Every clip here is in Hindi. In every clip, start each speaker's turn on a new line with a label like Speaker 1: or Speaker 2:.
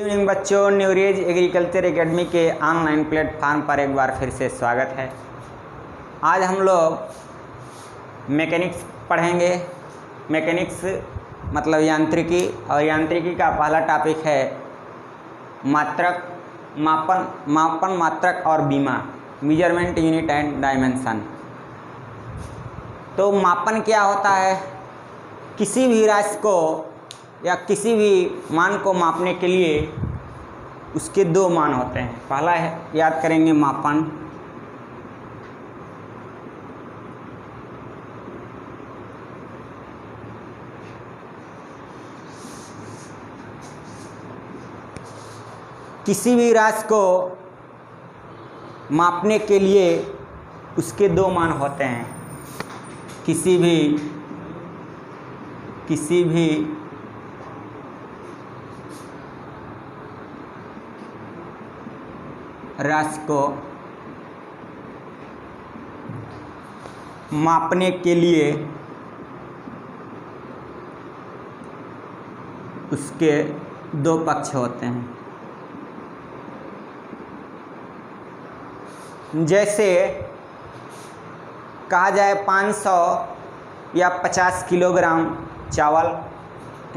Speaker 1: गुड इवनिंग बच्चों, न्यूरेज एग्रीकल्चर एकेडमी के ऑनलाइन प्लेटफार्म पर एक बार फिर से स्वागत है। आज हम लोग मैकेनिक्स पढ़ेंगे। मैकेनिक्स मतलब यांत्रिकी, और यांत्रिकी का पहला टॉपिक है मात्रक, मापन मात्रक और बीमा, मेजरमेंट यूनिट एंड डायमेंशन। तो मापन क्या होता है? किसी भी राशि को या किसी भी मान को मापने के लिए उसके दो मान होते हैं। पहला है, याद करेंगे, मापन। किसी भी राशि को मापने के लिए उसके दो मान होते हैं। किसी भी राशि को मापने के लिए उसके दो पक्ष होते हैं। जैसे कहा जाए 500 या 50 किलोग्राम चावल,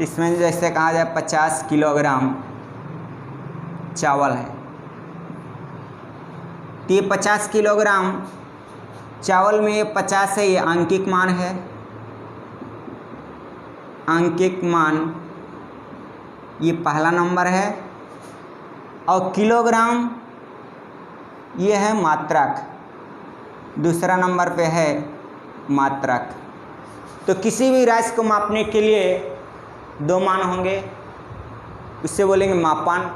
Speaker 1: इसमें जैसे कहा जाए 50 किलोग्राम चावल है, तो ये 50 किलोग्राम चावल में ये 50 है, ये आंकिक मान है। आंकिक मान ये पहला नंबर है, और किलोग्राम ये है मात्रक, दूसरा नंबर पे है मात्रक। तो किसी भी राशि को मापने के लिए दो मान होंगे, उससे बोलेंगे मापन।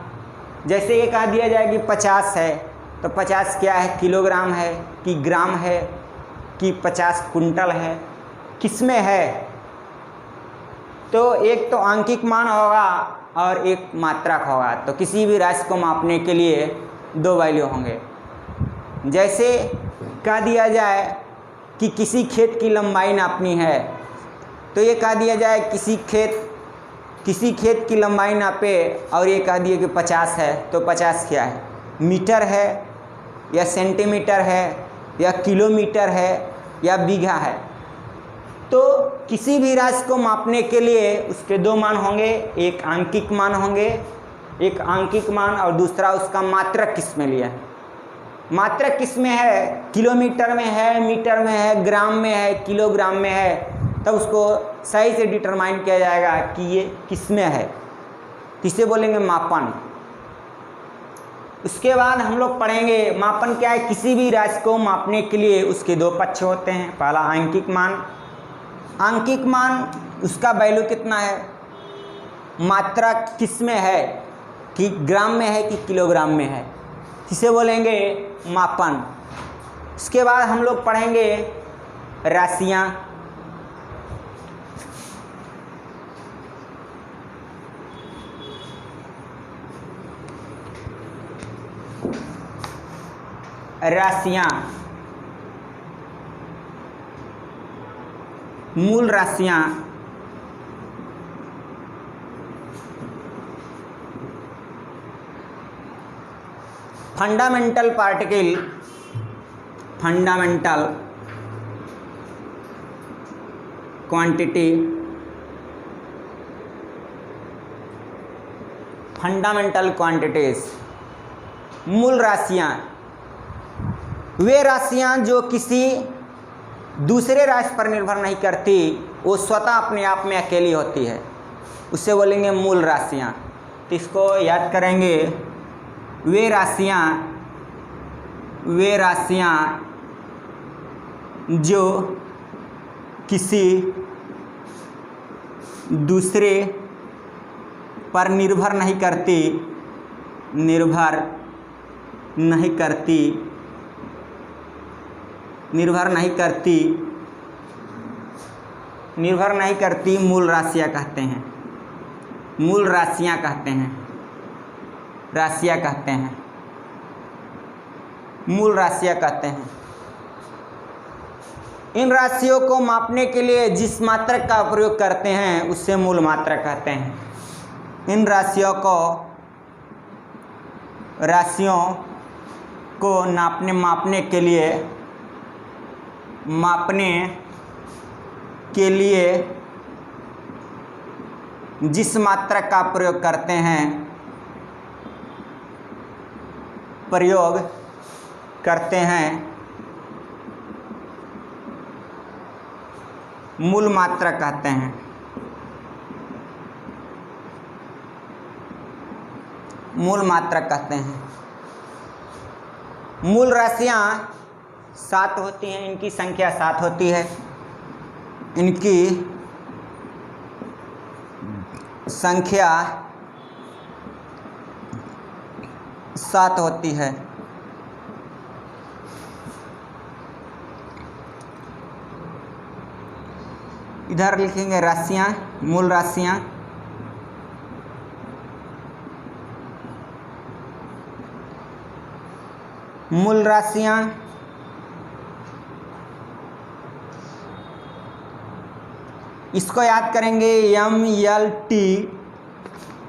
Speaker 1: जैसे ये कहा दिया जाए कि 50 है, तो 50 क्या है? किलोग्राम है कि ग्राम है कि 50 कुंटल है, किस में है? तो एक तो आंकिक मान होगा और एक मात्रक होगा। तो किसी भी राशि को मापने के लिए दो वैल्यू होंगे। जैसे कह दिया जाए कि किसी खेत की लंबाई नापनी है, तो ये कह दिया जाए किसी खेत की लंबाई नापे, और ये कह दिए कि 50 है, तो 50 क्या है? मीटर है या सेंटीमीटर है या किलोमीटर है या बीघा है? तो किसी भी राशि को मापने के लिए उसके दो मान होंगे, एक आंकिक मान होंगे, एक आंकिक मान, और दूसरा उसका मात्रक किस में लिया है। मात्रक किस में है? किलोमीटर में है, मीटर में है, ग्राम में है, किलोग्राम में है, तब उसको सही से डिटरमाइन किया जाएगा कि ये किस में है, किसे बोलेंगे मापन। उसके बाद हम लोग पढ़ेंगे मापन क्या है। किसी भी राशि को मापने के लिए उसके दो पक्ष होते हैं। पहला आंकिक मान। आंकिक मान उसका वैल्यू कितना है? मात्रक किस में है, कि ग्राम में है कि किलोग्राम में है, किसे बोलेंगे मापन। इसके बाद हम लोग पढ़ेंगे राशियाँ। मूल राशियाँ, fundamental particle, fundamental quantity, fundamental quantities. मूल राशियाँ वे राशियाँ जो किसी दूसरे राशि पर निर्भर नहीं करती, वो स्वतः अपने आप में अकेली होती है, उससे बोलेंगे मूल राशियाँ। तो इसको याद करेंगे, वे राशियाँ जो किसी दूसरे पर निर्भर नहीं करती, मूल राशियाँ कहते हैं। मूल राशियाँ कहते हैं, राशियाँ कहते हैं, मूल राशियाँ कहते हैं। इन राशियों को मापने के लिए जिस मात्रक का प्रयोग करते हैं उससे मूल मात्रक कहते हैं। इन राशियों को राशियों को मापने के लिए जिस मात्रक का प्रयोग करते हैं मूल मात्रक कहते हैं। मूल मात्रक कहते हैं। मूल राशियाँ 7 होती हैं, इनकी संख्या 7 होती है। इनकी संख्या 7 होती है। इधर लिखेंगे राशियाँ, मूल राशियाँ। मूल राशियाँ इसको याद करेंगे MLT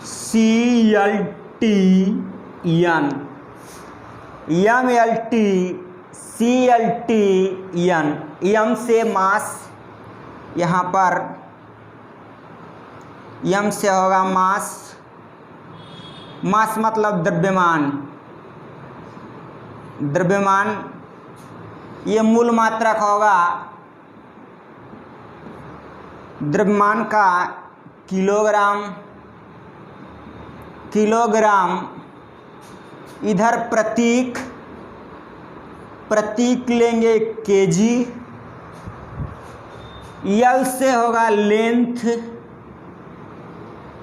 Speaker 1: CLT N। MLT CLT N। M से मास, यहाँ पर M से होगा मास। मास मतलब द्रव्यमान। द्रव्यमान ये मूल मात्रक होगा। द्रव्यमान का किलोग्राम। इधर प्रतीक लेंगे केजी। यल से होगा लेंथ।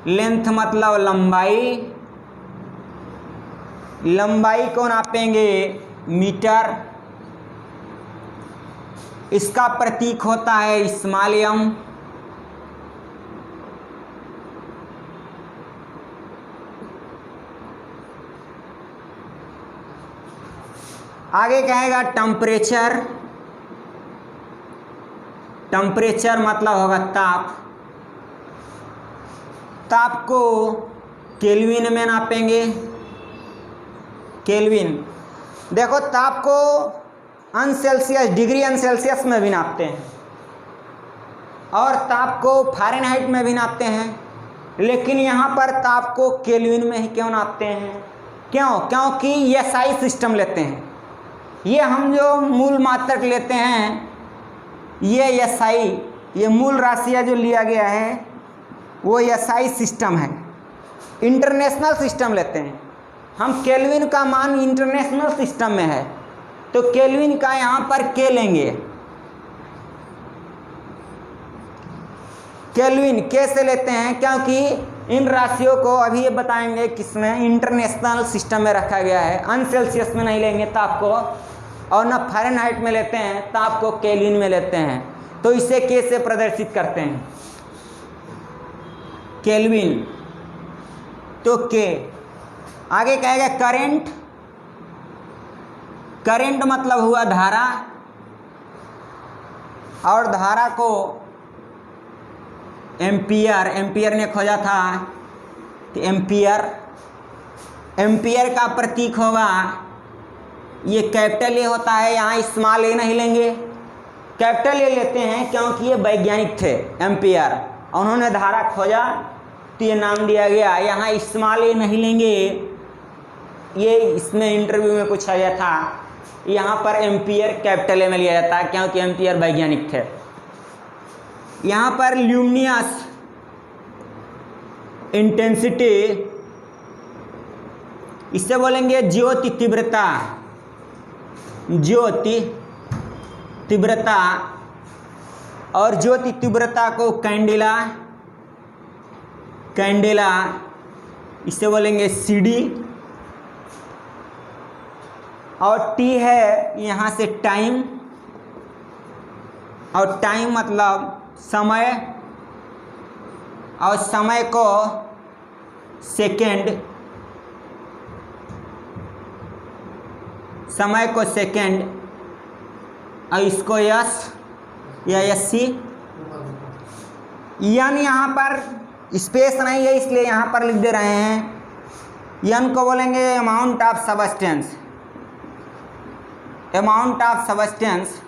Speaker 1: लेंथ मतलब लंबाई। लंबाई को नापेंगे मीटर। इसका प्रतीक होता है स्मॉल m। आगे कहेगा टेम्परेचर। टेम्परेचर मतलब होगा ताप। ताप को केल्विन में नापेंगे। केल्विन, देखो ताप को डिग्री सेल्सियस में भी नापते हैं और ताप को फ़ारेनहाइट में भी नापते हैं, लेकिन यहाँ पर ताप को केल्विन में ही क्यों नापते हैं? क्यों? क्योंकि ये SI सिस्टम लेते हैं। ये हम जो मूल मात्रक लेते हैं, ये SI, ये मूल राशियाँ जो लिया गया है वो SI सिस्टम है। इंटरनेशनल सिस्टम लेते हैं हम। केल्विन का मान इंटरनेशनल सिस्टम में है, तो केल्विन का यहाँ पर K लेंगे। केल्विन K से लेते हैं क्योंकि इन राशियों को अभी ये बताएंगे किसमें इंटरनेशनल सिस्टम में रखा गया है। अनसेल्सियस में नहीं लेंगे ताप को, और न फ़ारेनहाइट में लेते हैं ताप को, केल्विन में लेते हैं। तो इसे K से प्रदर्शित करते हैं, केल्विन। तो K। आगे कहेगा करंट। करंट मतलब हुआ धारा, और धारा को एम्पियर ने खोजा था, तो एम्पियर का प्रतीक होगा, ये कैपिटल A होता है, यहाँ स्मॉल a नहीं लेंगे, कैपिटल A लेते हैं क्योंकि ये वैज्ञानिक थे एम्पियर। उन्होंने धारा खोजा तो ये नाम दिया गया। यहाँ स्मॉल a नहीं लेंगे, ये इसमें इंटरव्यू में पूछा गया था। यहाँ पर एम्पियर कैपिटल A में लिया जाता है क्योंकि एम्पियर वैज्ञानिक थे। यहाँ पर ल्यूमिनस इंटेंसिटी, इससे बोलेंगे ज्योति तीव्रता। ज्योति तीव्रता, और ज्योति तीव्रता को कैंडेला, इससे बोलेंगे CD। और T है यहाँ से टाइम, और टाइम मतलब समय, और समय को सेकेंड, समय को सेकेंड, और इसको S या SC। यानी यहाँ पर स्पेस नहीं है इसलिए यहाँ पर लिख दे रहे हैं यन को बोलेंगे amount of substance. Amount of substance,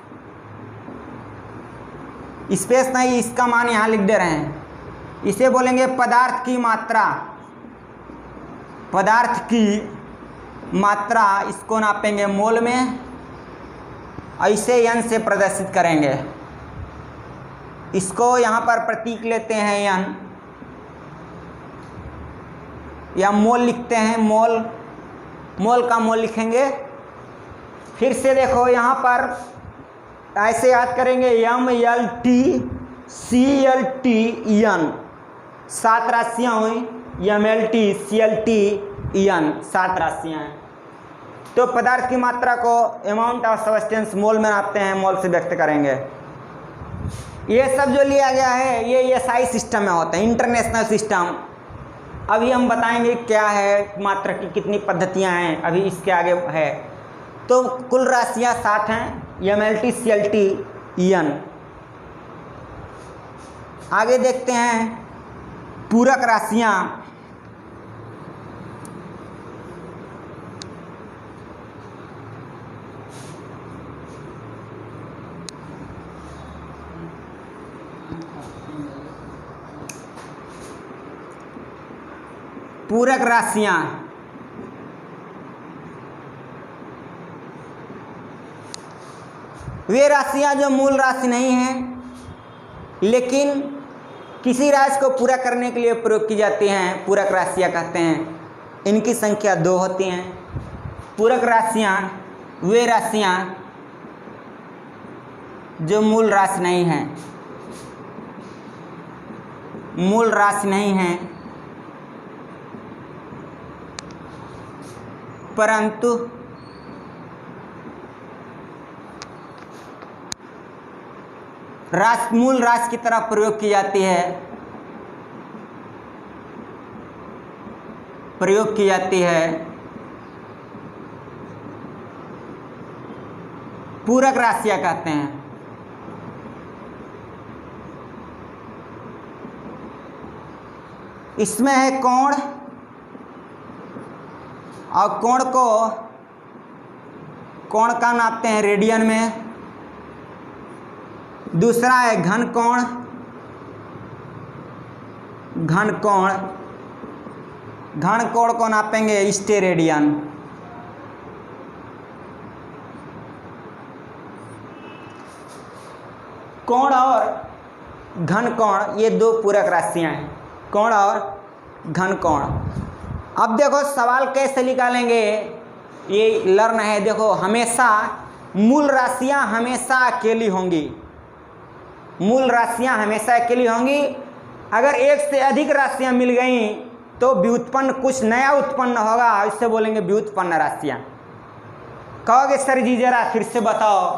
Speaker 1: space नहीं, इसका मान यहाँ लिख दे रहे हैं। इसे बोलेंगे पदार्थ की मात्रा। पदार्थ की मात्रा, इसको नापेंगे मोल में, ऐसे यन से प्रदर्शित करेंगे। इसको यहाँ पर प्रतीक लेते हैं यन, या मोल लिखते हैं। मोल का मोल लिखेंगे। फिर से देखो यहाँ पर ऐसे याद करेंगे, MLT CLT N, 7 राशियाँ हुई। MLT CLT N 7 राशियाँ हैं। तो पदार्थ की मात्रा को अमाउंट ऑफ सबस्टेंस मोल में नापते हैं, मोल से व्यक्त करेंगे। ये सब जो लिया गया है ये SI सिस्टम में होता है, इंटरनेशनल सिस्टम। अभी हम बताएंगे क्या है, मात्रा की कितनी पद्धतियां हैं, अभी इसके आगे है। तो कुल राशियां 7 हैं, MLT CLT N। आगे देखते हैं पूरक राशियां। पूरक राशियां, वे राशियां जो मूल राशि नहीं हैं लेकिन किसी राशि को पूरा करने के लिए प्रयोग की जाती हैं, पूरक राशियां कहते हैं। इनकी संख्या 2 होती हैं। पूरक राशियां वे राशियां जो मूल राशि नहीं हैं, मूल राशि नहीं हैं परंतु मूल राशि की तरह प्रयोग की जाती है, प्रयोग की जाती है। पूरक राशियां कहते हैं। इसमें है कोण, और कोण का नापते हैं रेडियन में। दूसरा है घन कोण, घन कोण को नापेंगे स्टेरेडियन। कोण और घन कोण ये 2 पूरक राशियां हैं, कोण और घन कोण। अब देखो सवाल कैसे निकालेंगे, ये लर्न है। देखो हमेशा मूल राशियां हमेशा अकेली होंगी, मूल राशियां हमेशा अकेली होंगी। अगर एक से अधिक राशियां मिल गई तो व्युत्पन्न कुछ नया उत्पन्न होगा, इससे बोलेंगे व्युत्पन्न राशियां। कहोगे सर जी जरा फिर से बताओ,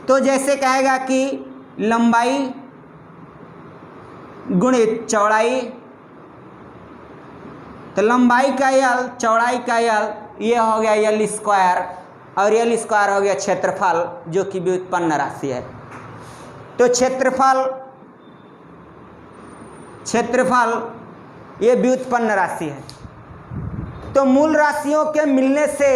Speaker 1: तो जैसे कहेगा कि लंबाई गुणित चौड़ाई, तो लंबाई का यल चौड़ाई का यल ये हो गया यल स्क्वायर, और यल स्क्वायर हो गया क्षेत्रफल जो कि व्युत्पन्न राशि है। तो क्षेत्रफल ये व्युत्पन्न राशि है। तो मूल राशियों के मिलने से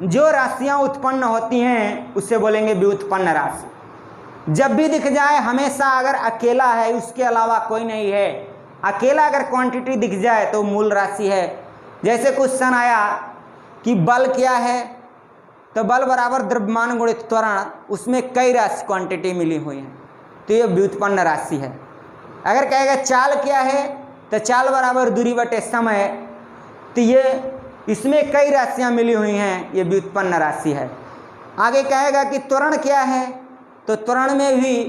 Speaker 1: जो राशियां उत्पन्न होती हैं उसे बोलेंगे व्युत्पन्न राशि। जब भी दिख जाए हमेशा अगर अकेला है उसके अलावा कोई नहीं है, अकेला अगर क्वांटिटी दिख जाए तो मूल राशि है। जैसे क्वेश्चन आया कि बल क्या है, तो बल बराबर द्रव्यमान गुणित त्वरण, उसमें कई राशि क्वांटिटी मिली हुई है तो ये व्युत्पन्न राशि है। अगर कहेगा चाल क्या है, तो चाल बराबर दूरी बटे समय, तो ये इसमें कई राशियां मिली हुई हैं, ये व्युत्पन्न राशि है। आगे कहेगा कि त्वरण क्या है, तो त्वरण में भी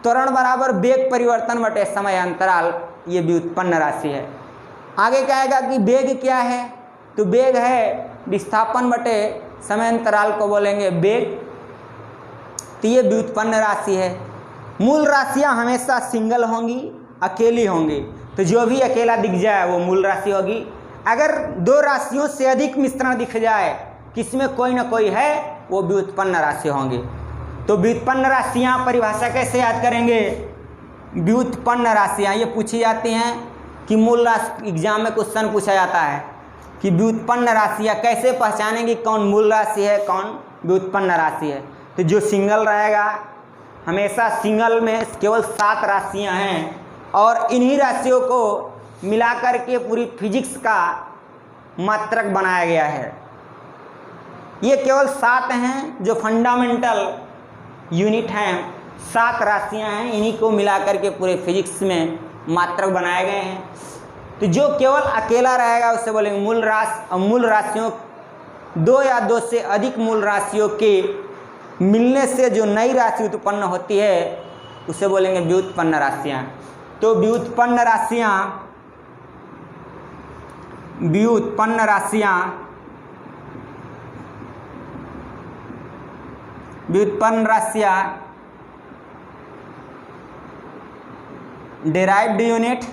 Speaker 1: त्वरण बराबर वेग परिवर्तन बटे समय अंतराल, ये व्युत्पन्न राशि है। आगे कहेगा कि वेग क्या है, तो वेग है विस्थापन बटे समय अंतराल को बोलेंगे वेग, तो ये व्युत्पन्न राशि है। मूल राशियां हमेशा सिंगल होंगी, अकेली होंगी, तो जो भी अकेला दिख जाए वो मूल राशि होगी। अगर 2 राशियों से अधिक मिश्रण दिख जाए, किसमें कोई ना कोई है, वो व्युत्पन्न राशि होंगी। तो व्युत्पन्न राशियां परिभाषा कैसे याद करेंगे, व्युत्पन्न राशियां ये पूछी जाती हैं कि मूल राशि, एग्जाम में क्वेश्चन पूछा जाता है कि व्युत्पन्न राशियाँ कैसे पहचानेंगे कौन मूल राशि है कौन व्युत्पन्न राशि है। तो जो सिंगल रहेगा, हमेशा सिंगल में केवल 7 राशियाँ हैं और इन्हीं राशियों को मिलाकर के पूरी फिजिक्स का मात्रक बनाया गया है। ये केवल 7 हैं जो फंडामेंटल यूनिट हैं, 7 राशियाँ हैं, इन्हीं को मिलाकर के पूरे फिजिक्स में मात्रक बनाए गए हैं। तो जो केवल अकेला रहेगा उसे बोलेंगे मूल राशि। और मूल राशियों 2 या 2 से अधिक मूल राशियों के मिलने से जो नई राशि उत्पन्न होती है उसे बोलेंगे व्युत्पन्न राशियाँ। तो व्युत्पन्न राशियाँ डिराइव्ड यूनिट,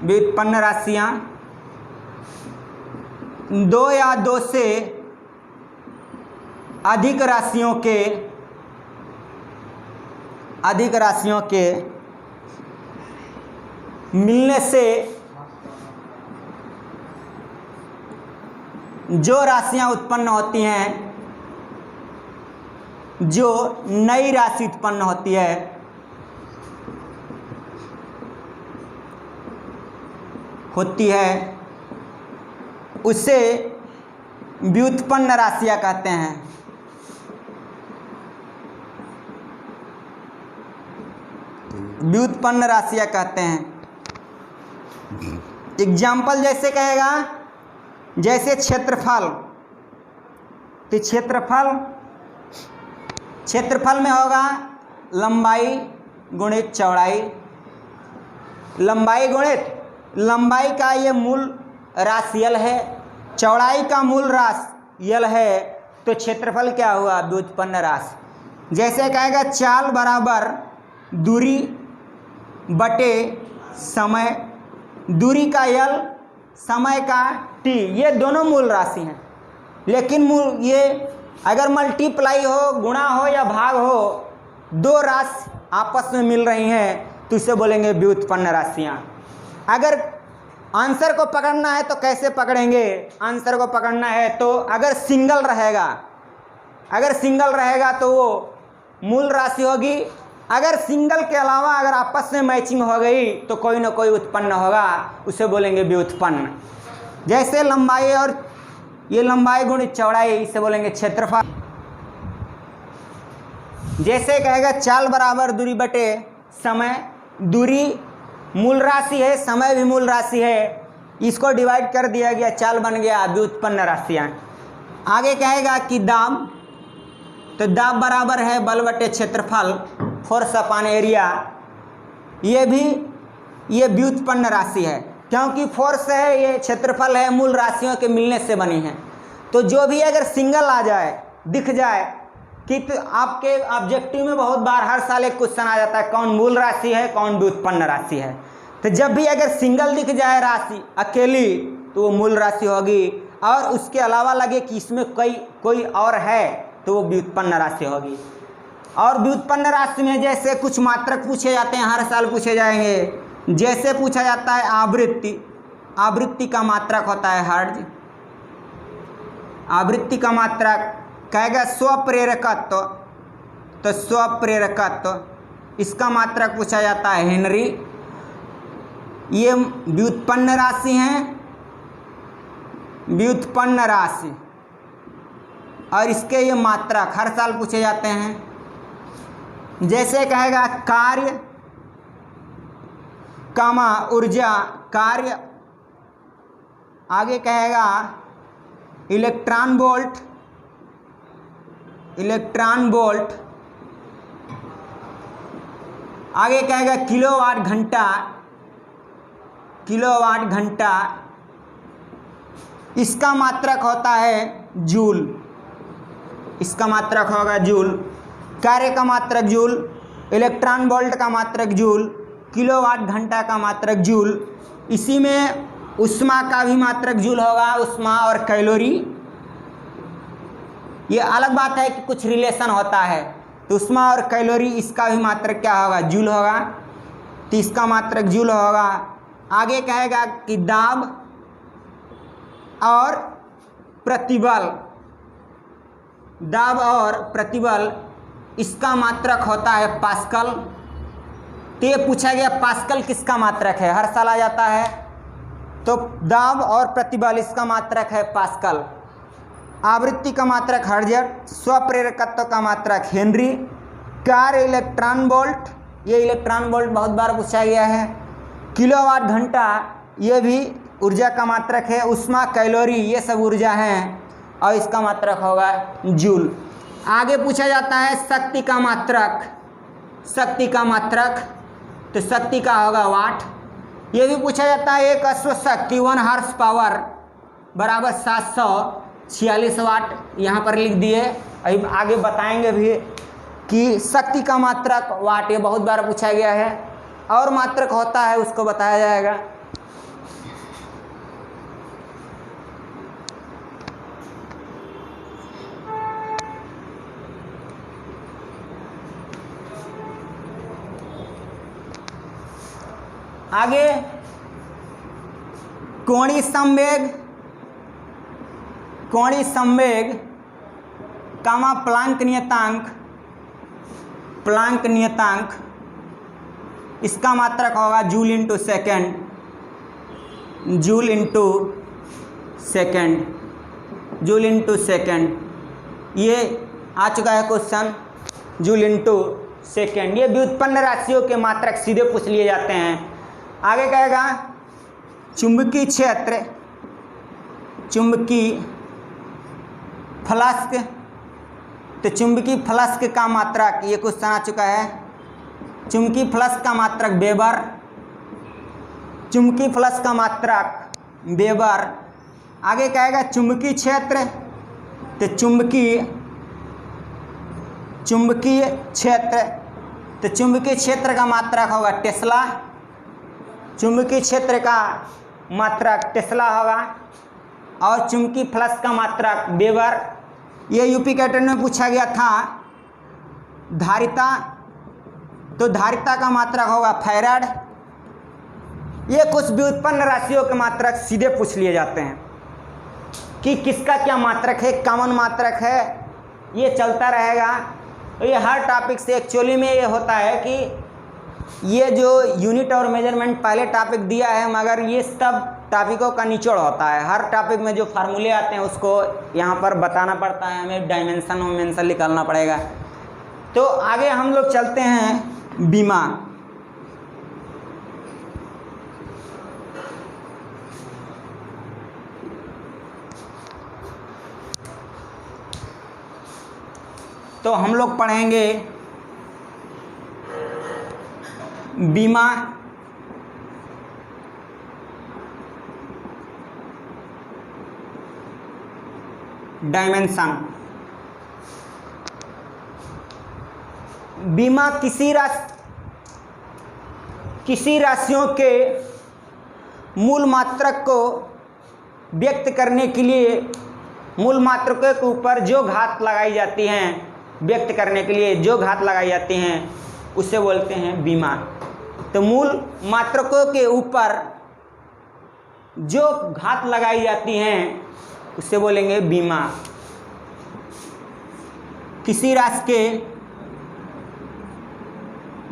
Speaker 1: व्युत्पन्न राशियाँ 2 या 2 से अधिक राशियों के मिलने से जो राशियां उत्पन्न होती हैं, जो नई राशि उत्पन्न होती है उसे व्युत्पन्न राशियां कहते हैं। व्युत्पन्न राशियां कहते हैं। एग्जाम्पल जैसे कहेगा, जैसे क्षेत्रफल, तो क्षेत्रफल में होगा लंबाई गुणित चौड़ाई। लंबाई का ये मूल राशि यल है, चौड़ाई का मूल राशि यल है, तो क्षेत्रफल क्या हुआ? व्युत्पन्न राशि। जैसे कहेगा चाल बराबर दूरी बटे समय, दूरी का यल, समय का टी, ये दोनों मूल राशि हैं। लेकिन मूल ये अगर मल्टीप्लाई हो, गुणा हो या भाग हो, 2 राशि आपस में मिल रही हैं तो इसे बोलेंगे व्युत्पन्न राशियाँ। अगर आंसर को पकड़ना है तो कैसे पकड़ेंगे? आंसर को पकड़ना है तो अगर सिंगल रहेगा तो वो मूल राशि होगी। अगर सिंगल के अलावा अगर आपस में मैचिंग हो गई तो कोई ना कोई उत्पन्न होगा, उसे बोलेंगे व्युत्पन्न। जैसे लंबाई और ये लंबाई गुणित चौड़ाई, इसे बोलेंगे क्षेत्रफल। जैसे कहेगा चाल बराबर दूरी बटे समय, दूरी मूल राशि है, समय भी मूल राशि है, इसको डिवाइड कर दिया गया, चाल बन गया व्युत्पन्न राशियाँ। आगे कहेगा कि दाब, तो दाब बराबर है बल बटे क्षेत्रफल, फोर्स अपान एरिया। ये व्युत्पन्न राशि है, क्योंकि फोर्स है, ये क्षेत्रफल है, मूल राशियों के मिलने से बनी है। तो जो भी अगर सिंगल आ जाए, दिख जाए कि तो आपके ऑब्जेक्टिव में बहुत बार हर साल एक क्वेश्चन आ जाता है कौन मूल राशि है कौन व्युत्पन्न राशि है। तो जब भी अगर सिंगल दिख जाए राशि अकेली तो वो मूल राशि होगी, और उसके अलावा लगे कि इसमें कोई और है तो वो व्युत्पन्न राशि होगी। और व्युत्पन्न राशि में जैसे कुछ मात्रक पूछे जाते हैं, हर साल पूछे जाएंगे। जैसे पूछा जाता है आवृत्ति का मात्रक होता है हर्ट्ज। आवृत्ति का मात्रक कहेगा स्वप्रेरकत्व, तो स्वप्रेरकत्व इसका मात्रक पूछा जाता है हेनरी। ये व्युत्पन्न राशि हैं, व्युत्पन्न राशि, और इसके ये मात्रक हर साल पूछे जाते हैं। जैसे कहेगा कार्य कामा ऊर्जा, कार्य, आगे कहेगा इलेक्ट्रॉन वोल्ट, आगे कहेगा किलोवाट घंटा, इसका मात्रक होता है जूल, इसका मात्रक होगा जूल। कार्य का मात्रक जूल, इलेक्ट्रॉन वोल्ट का मात्रक जूल, किलोवाट घंटा का मात्रक जूल। इसी में उष्मा का भी मात्रक जूल होगा, उष्मा और कैलोरी। ये अलग बात है कि कुछ रिलेशन होता है, तो उष्मा और कैलोरी इसका भी मात्रक क्या होगा? जूल होगा, तो इसका मात्रक जूल होगा। आगे कहेगा कि दाब और प्रतिबल, दाब और प्रतिबल इसका मात्रक होता है पास्कल। तो ये पूछा गया पास्कल किसका मात्रक है, हर साल आ जाता है। तो दाब और प्रतिबल इसका मात्रक है पास्कल। आवृत्ति का मात्रक हर्ट्ज, स्वप्रेरकत्व का मात्रक हेनरी, कार्य इलेक्ट्रॉन वोल्ट, ये इलेक्ट्रॉन वोल्ट बहुत बार पूछा गया है। किलोवाट घंटा ये भी ऊर्जा का मात्रक है। ऊष्मा, कैलोरी ये सब ऊर्जा हैं और इसका मात्रक होगा जूल। आगे पूछा जाता है शक्ति का मात्रक, शक्ति का मात्रक, तो शक्ति का होगा वाट। ये भी पूछा जाता है एक अश्व शक्ति 1 हॉर्स पावर बराबर 746 वाट, यहाँ पर लिख दिए। अभी आगे बताएंगे भी कि शक्ति का मात्रक वाट, ये बहुत बार पूछा गया है। और मात्रक होता है उसको बताया जाएगा। आगे कोणीय संवेग, कोणीय संवेग कामा प्लांक नियतांक, प्लांक नियतांक इसका मात्रक होगा joule into second, joule into second, joule into second. ये आ चुका है क्वेश्चन, जूल इंटू सेकेंड। ये व्युत्पन्न राशियों के मात्रक सीधे पूछ लिए जाते हैं। आगे कहेगा चुंबकीय क्षेत्र, चुंबकीय फ्लक्स, तो चुंबकीय फ्लक्स का मात्रक, ये क्वेश्चन आ चुका है। चुंबकीय फ्लक्स का मात्रक वेबर, चुंबकीय फ्लक्स का मात्रक वेबर। आगे कहेगा चुंबकीय क्षेत्र, तो चुंबकीय क्षेत्र, तो चुंबकीय क्षेत्र का मात्रक होगा टेस्ला, चुंबकीय क्षेत्र का मात्रक टेस्ला होगा। और चुंबकीय फ्लक्स का मात्रक वेबर। ये यूपी कैटेगरी में पूछा गया था। धारिता, तो धारिता का मात्रक होगा फैराड। ये कुछ व्युत्पन्न राशियों के मात्रक सीधे पूछ लिए जाते हैं कि किसका क्या मात्रक है, कॉमन मात्रक है, ये चलता रहेगा। तो ये हर टॉपिक से एक्चुअली में ये होता है कि ये जो यूनिट और मेजरमेंट पहले टॉपिक दिया है, मगर ये सब टॉपिकों का निचोड़ होता है। हर टॉपिक में जो फार्मूले आते हैं उसको यहाँ पर बताना पड़ता है, हमें डायमेंशन वोमेंशन निकालना पड़ेगा। तो आगे हम लोग चलते हैं बीमा। तो हम लोग पढ़ेंगे बीमा, डायमेंशन। बीमा किसी राशियों के मूल मात्रक को व्यक्त करने के लिए, मूल मात्रकों के ऊपर जो घात लगाई जाती हैं, व्यक्त करने के लिए जो घात लगाई जाती हैं उसे बोलते हैं बीमा। तो मूल मात्रकों के ऊपर जो घात लगाई जाती हैं उसे बोलेंगे बीमा। किसी राशि के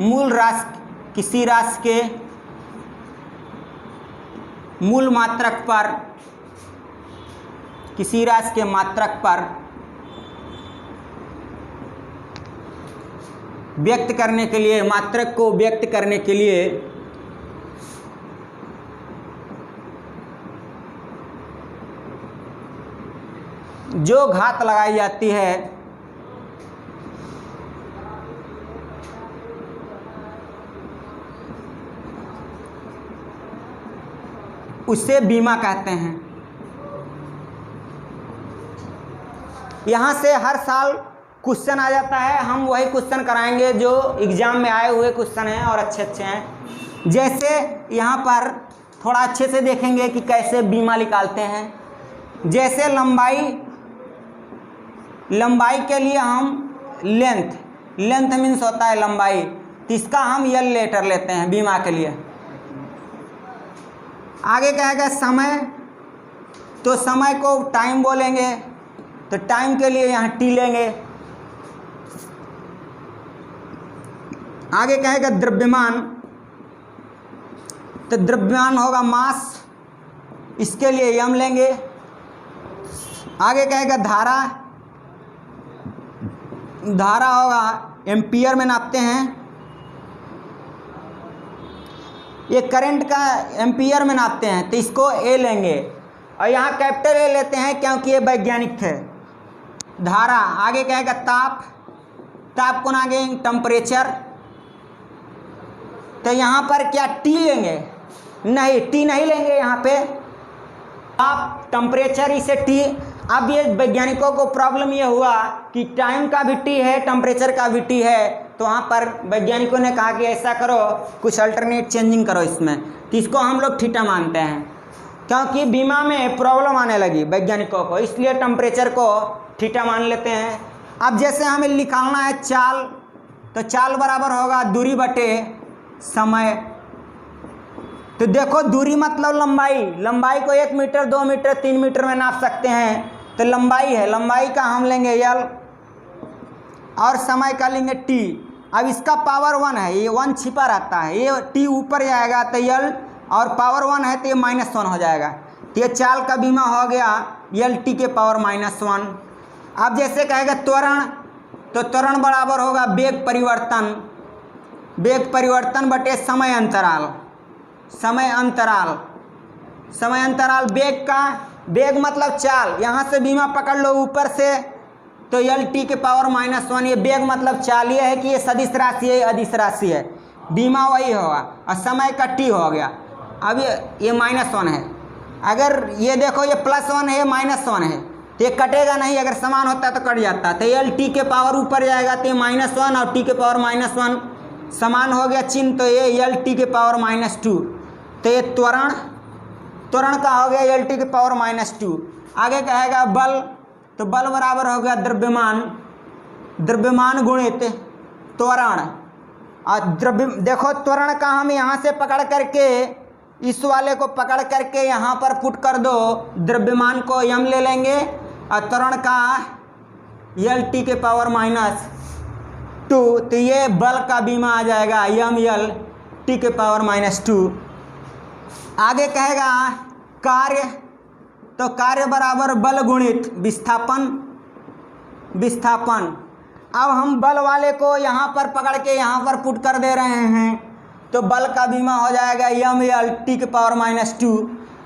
Speaker 1: मूल राशि, किसी राशि के मूल मात्रक पर, किसी राशि के मात्रक पर व्यक्त करने के लिए, मात्रक को व्यक्त करने के लिए जो घात लगाई जाती है उसे बीमा कहते हैं। यहाँ से हर साल क्वेश्चन आ जाता है, हम वही क्वेश्चन कराएंगे जो एग्ज़ाम में आए हुए क्वेश्चन हैं और अच्छे अच्छे हैं। जैसे यहाँ पर थोड़ा अच्छे से देखेंगे कि कैसे बीमा निकालते हैं। जैसे लंबाई के लिए हम लेंथ मीन्स होता है लंबाई, तो इसका हम यल लेटर लेते हैं बीमा के लिए। आगे कहेगा समय, तो समय को टाइम बोलेंगे, तो टाइम के लिए यहाँ टी लेंगे। आगे कहेगा द्रव्यमान, तो द्रव्यमान होगा मास, इसके लिए यम लेंगे। आगे कहेगा धारा, धारा होगा एम्पियर में नापते हैं, ये करंट का एम्पियर में नापते हैं, तो इसको ए लेंगे और यहाँ कैपिटल ए लेते हैं क्योंकि ये वैज्ञानिक है। धारा, आगे कहेगा ताप, ताप को आगे टेम्परेचर, तो यहाँ पर क्या टी लेंगे? नहीं, टी नहीं लेंगे यहाँ पे, ताप टेम्परेचर इसे टी। अब ये वैज्ञानिकों को प्रॉब्लम ये हुआ कि टाइम का भी टी है, टेम्परेचर का भी टी है, तो वहाँ पर वैज्ञानिकों ने कहा कि ऐसा करो, कुछ अल्टरनेट चेंजिंग करो इसमें, तो इसको हम लोग थीटा मानते हैं क्योंकि बीमा में प्रॉब्लम आने लगी वैज्ञानिकों को, इसलिए टेम्परेचर को थीटा मान लेते हैं। अब जैसे हमें निकालना है चाल, तो चाल बराबर होगा दूरी बटे समय। तो देखो दूरी मतलब लंबाई, लंबाई को 1 मीटर 2 मीटर 3 मीटर में नाप सकते हैं, तो लंबाई है, लंबाई का हम लेंगे यल और समय का लेंगे टी। अब इसका पावर 1 है, ये 1 छिपा रहता है, ये टी ऊपर जाएगा तो यल, और पावर 1 है तो ये -1 हो जाएगा, तो ये चाल का बीमा हो गया यल टी के पावर -1। अब जैसे कहेगा त्वरण, तो त्वरण बराबर होगा वेग परिवर्तन, वेग परिवर्तन बटे समय अंतराल, समय अंतराल, समय अंतराल वेग का, वेग मतलब चाल, यहाँ से बीमा पकड़ लो ऊपर से, तो यल टी के पावर -1, ये वेग मतलब चाल, ये है कि ये सदिश राशि है, अदिश राशि है, बीमा वही होगा, और समय का टी हो गया। अब ये -1 है, अगर ये देखो ये +1 है, ये -1 है, तो ये कटेगा नहीं, अगर समान होता तो कट जाता, तो यल टी के पावर ऊपर जाएगा तो ये -1 और टी के पावर -1 समान हो गया चिन्ह, तो ये यल टी के पावर -2, तो ये त्वरण, त्वरण का हो गया यल टी के पावर -2। आगे कहेगा बल, तो बल बराबर हो गया द्रव्यमान, द्रव्यमान गुणित त्वरण, और देखो त्वरण का हम यहाँ से पकड़ करके इस वाले को पकड़ करके यहाँ पर पुट कर दो, द्रव्यमान को यम ले लेंगे और त्वरण का यल टी के पावर -2, तो ये बल का बीमा आ जाएगा यम यल टी के पावर -2। आगे कहेगा कार्य, तो कार्य बराबर बल गुणित विस्थापन, विस्थापन। अब हम बल वाले को यहाँ पर पकड़ के यहाँ पर पुट कर दे रहे हैं, तो बल का बीमा हो जाएगा यम यल टी के पावर -2,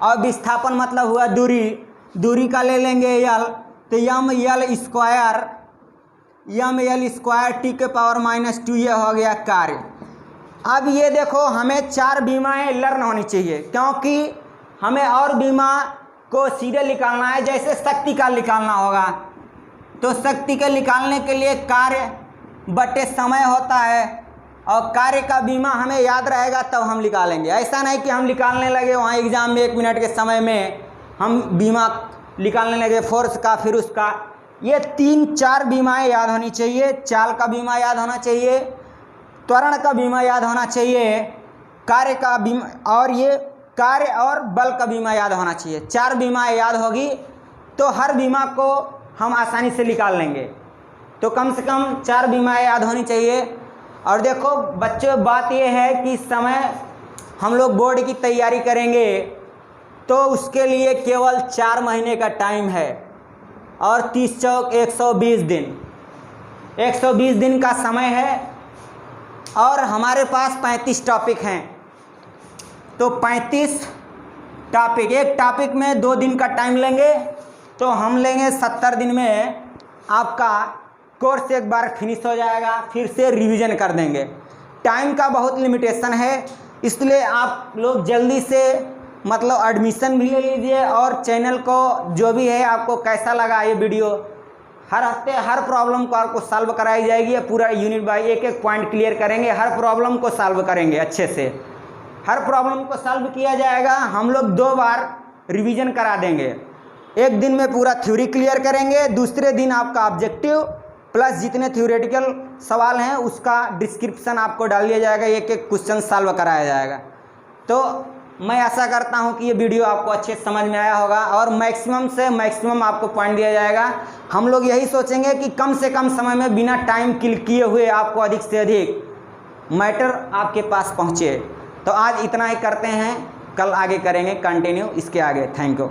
Speaker 1: और विस्थापन मतलब हुआ दूरी, दूरी का ले लेंगे यल, तो यम यल स्क्वायर, यम यल स्क्वायर टी के पावर -2, ये हो गया कार्य। अब ये देखो हमें 4 बीमाएँ लर्न होनी चाहिए, क्योंकि हमें और बीमा को सीधे निकालना है, जैसे शक्ति का निकालना होगा, तो शक्ति के निकालने के लिए कार्य बटे समय होता है, और कार्य का बीमा हमें याद रहेगा तब हम निकालेंगे। ऐसा नहीं कि हम निकालने लगे वहाँ एग्ज़ाम में 1 मिनट के समय में हम बीमा निकालने लगे फोर्स का, फिर उसका। ये 3-4 बीमाएँ याद होनी चाहिए, चाल का बीमा याद होना चाहिए, त्वरण का बीमा याद होना चाहिए, कार्य का बीमा, और ये कार्य और बल का बीमा याद होना चाहिए। 4 बीमाएँ याद होगी तो हर बीमा को हम आसानी से निकाल लेंगे, तो कम से कम 4 बीमाएँ याद होनी चाहिए। और देखो बच्चों, बात ये है कि समय हम लोग बोर्ड की तैयारी करेंगे तो उसके लिए केवल 4 महीने का टाइम है, और 30 चौक 120 दिन, 120 दिन का समय है, और हमारे पास 35 टॉपिक हैं, तो 35 टॉपिक, एक टॉपिक में 2 दिन का टाइम लेंगे, तो हम लेंगे 70 दिन में आपका कोर्स एक बार फिनिश हो जाएगा, फिर से रिवीजन कर देंगे। टाइम का बहुत लिमिटेशन है, इसलिए आप लोग जल्दी से मतलब एडमिशन भी ले लीजिए, और चैनल को जो भी है आपको कैसा लगा ये वीडियो, हर हफ्ते हर प्रॉब्लम को आपको सॉल्व कराई जाएगी, पूरा यूनिट बाय एक पॉइंट क्लियर करेंगे, हर प्रॉब्लम को सॉल्व करेंगे अच्छे से, हर प्रॉब्लम को सॉल्व किया जाएगा। हम लोग 2 बार रिवीजन करा देंगे, एक दिन में पूरा थ्योरी क्लियर करेंगे, दूसरे दिन आपका ऑब्जेक्टिव प्लस जितने थ्योरेटिकल सवाल हैं उसका डिस्क्रिप्शन आपको डाल दिया जाएगा, एक क्वेश्चन सॉल्व कराया जाएगा। तो मैं आशा करता हूं कि ये वीडियो आपको अच्छे से समझ में आया होगा और मैक्सिमम से मैक्सिमम आपको पॉइंट दिया जाएगा। हम लोग यही सोचेंगे कि कम से कम समय में बिना टाइम किल किए हुए आपको अधिक से अधिक मैटर आपके पास पहुंचे। तो आज इतना ही करते हैं, कल आगे करेंगे कंटिन्यू इसके आगे। Thank you.